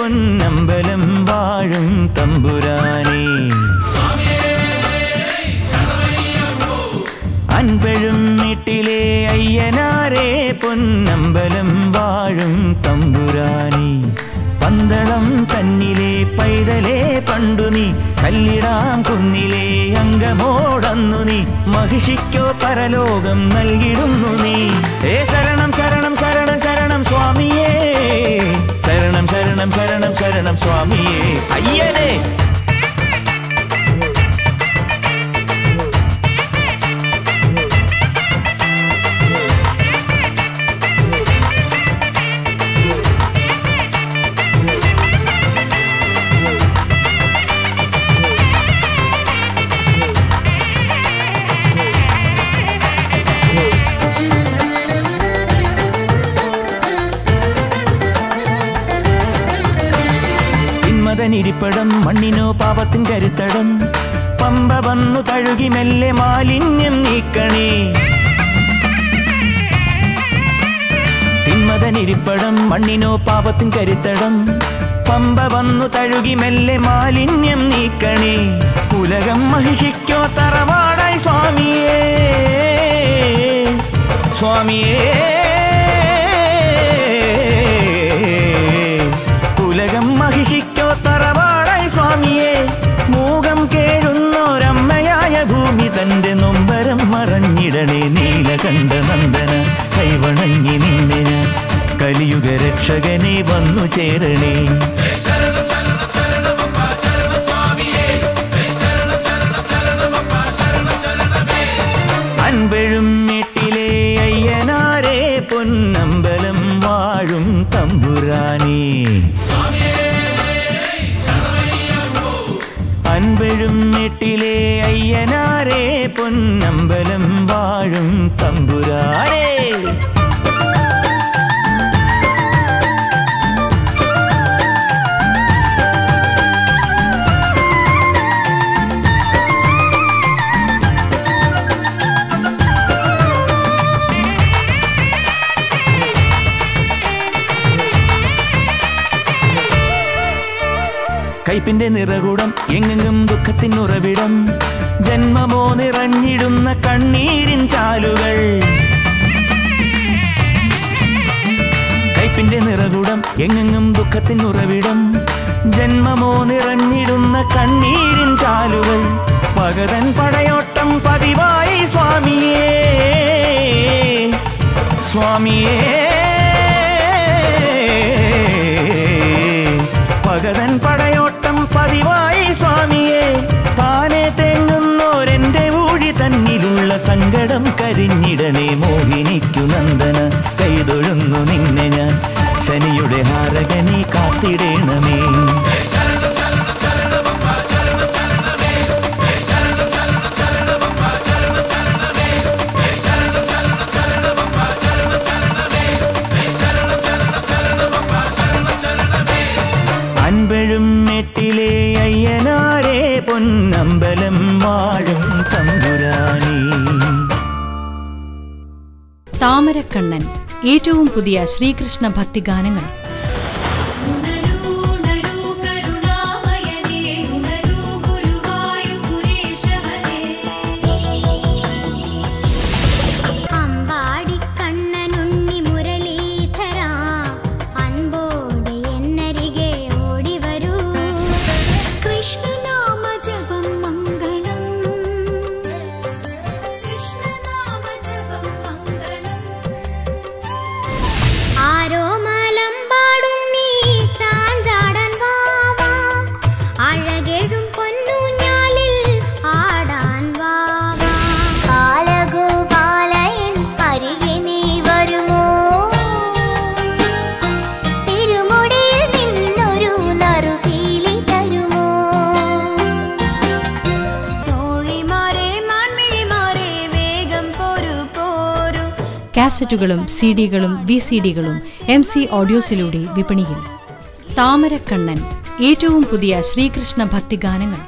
പൊന്നമ്പലം വാഴും തമ്പുരാനേ അൻപഴും വീട്ടിലെ അയ്യനാരേ പൊന്നമ്പലം വാഴും തമ്പുരാനേ പന്തളം തന്നിലെ പൈതലേ പണ്ടു നീ കല്ലിടാം കുന്നിലെ അംഗമോടന്നു നീ മഹിഷിക്കോ പരലോകം നൽകിടുന്നു നീ ശരണം ശരണം ശരണം ശരണം സ്വാമിയേ ശരണം ശരണം ശരണം ശരണം സ്വാമിയേ അയ്യനേ ിരിപ്പടം മണ്ണിനോ പാപത്തിൻ കരുത്തടം പമ്പ വന്നു തഴുകി മെല്ലെ മാലിന്യം നീക്കണേ തിന്മതനിരിപ്പടം മണ്ണിനോ പാപത്തിൻ കരുത്തടം പമ്പ വന്നു തഴുകി മെല്ലെ മാലിന്യം നീക്കണേ ഉലകം മഹിഷിക്കോ തറവാടായി സ്വാമിയേ സ്വാമിയേ ഉലകം മഹിഷിക്കോ തറവാടായി സ്വാമിയെ മൂകം കേഴുന്നോരമ്മയായ ഭൂമി തന്റെ നൊമ്പരം മറഞ്ഞിടണേ നീലകണ്ഠ നന്ദന കൈവണങ്ങി നിന്നിന കലിയുഗ രക്ഷകനെ വന്നു ചേരണേ അൻപഴും വീട്ടിലെ അയ്യനാരേ പൊന്നമ്പലം വാഴും തമ്പുരാനേ അൻപഴും വീട്ടിലെ അയ്യനാരേ പൊന്നമ്പലം വാഴും തമ്പുരാനേ കൈപ്പിന്റെ നിറകുടം എങ്ങെങ്ങും ദുഃഖത്തിനുറവിടം ജന്മമോ നിറഞ്ഞിടുന്ന കണ്ണീരിൻ ചാലുകൾ കൈപ്പിന്റെ നിറകുടം എങ്ങെങ്ങും ദുഃഖത്തിനുറവിടം ജന്മമോ നിറഞ്ഞിടുന്ന കണ്ണീരിൻ ചാലുകൾ പകതൻ പടയോട്ടം പതിവായി സ്വാമിയേ സ്വാമിയേ പകതൻ പടയോട്ടം പതിവായി സ്വാമിയെ താനെ തേങ്ങുന്നോരെന്റെ ഊഴി തന്നിലുള്ള സങ്കടം കരിഞ്ഞിടണേ മോഹിനിക്കു നന്ദന കൈതൊഴുന്നു നിന്നെ ഞാൻ ശനിയുടെ ഹാരകനി കാത്തിടേണമേ അൻപഴും വീട്ടിലെ അയ്യനാരേ പൊന്നമ്പലം വാഴും തമ്പുരാനേ താമരക്കണ്ണൻ ഏറ്റവും പുതിയ ശ്രീകൃഷ്ണ ഭക്തിഗാനങ്ങൾ കാസറ്റുകളും സിഡികളും വിസിഡികളും MC ഓഡിയോസിലൂടെ വിപണിയിൽ. താമരക്കണ്ണൻ ഏറ്റവും പുതിയ ശ്രീകൃഷ്ണ ഭക്തിഗാനങ്ങൾ.